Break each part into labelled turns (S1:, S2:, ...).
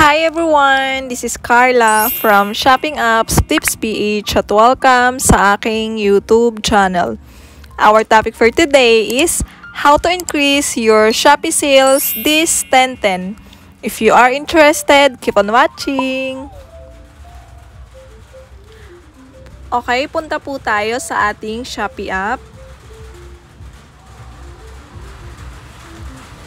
S1: Hi everyone! This is Carla from Shopping Apps Tips PH at welcome sa aking YouTube channel. Our topic for today is how to increase your Shopee sales this 10/10. If you are interested, keep on watching! Okay, punta po tayo sa ating Shopee app.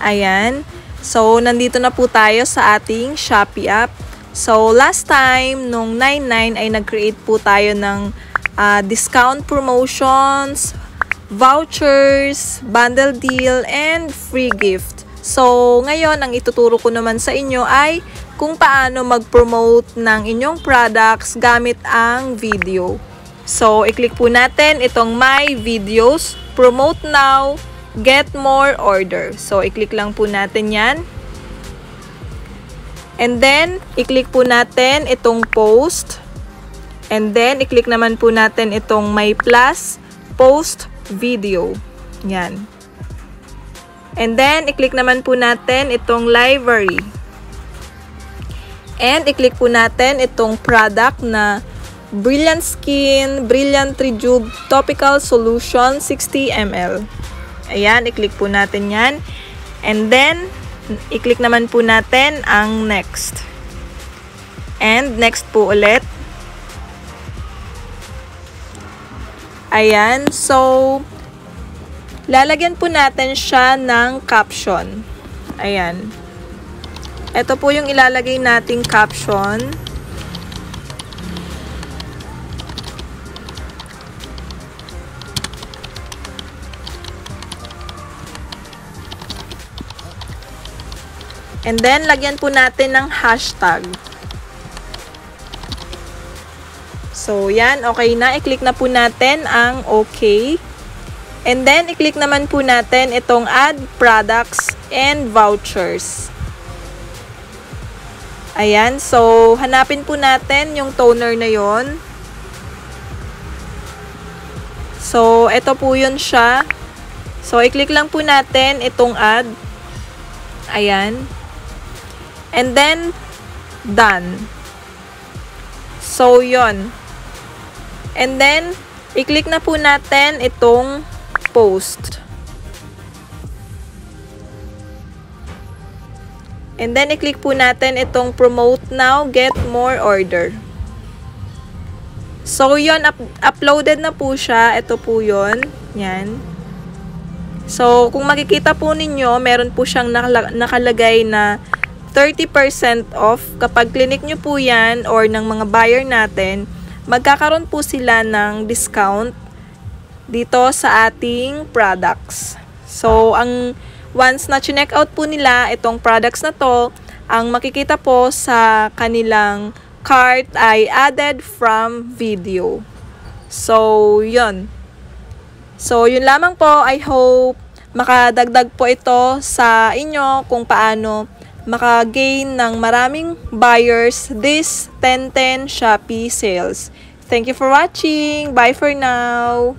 S1: Ayan. So, nandito na po tayo sa ating Shopee app. So, last time, nung 9/9 ay nag-create po tayo ng discount promotions, vouchers, bundle deal, and free gift. So, ngayon, ang ituturo ko naman sa inyo ay kung paano mag-promote ng inyong products gamit ang video. So, i-click po natin itong My Videos, Promote Now, Get More Order. So, i-click lang po natin yan. And then, i-click po natin itong Post. And then, i-click naman po natin itong My Plus, Post Video. Yan. And then, i-click naman po natin itong Library. And, i-click po natin itong product na Brilliant Skin, Brilliant Rejuve Topical Solution 60 ml. Ayan, i-click po natin yan. And then, i-click naman po natin ang next. And next po ulit. Ayan, so, lalagyan po natin siya ng caption. Ayan. Ito po yung ilalagay nating caption. And then, lagyan po natin ng hashtag. So, yan. Okay na. I-click na po natin ang OK. And then, i-click naman po natin itong Add Products and Vouchers. Ayan. So, hanapin po natin yung toner na yon. So, ito po yun siya. So, i-click lang po natin itong Add. Ayan. And then, done. So, yon. And then, i-click na po natin itong post. And then, i-click po natin itong promote now, get more order. So, yon. Uploaded na po siya. Ito po yon. Yan. So, kung makikita po ninyo, meron po siyang nakalagay na 30% off. Kapag clinic nyo po yan or ng mga buyer natin, magkakaroon po sila ng discount dito sa ating products. So, once na check out po nila itong products na to, ang makikita po sa kanilang cart ay added from video. So, yun. So, yun lamang po. I hope makadagdag po ito sa inyo kung paano maka-gain ng maraming buyers this 10/10 Shopee sales. Thank you for watching. Bye for now.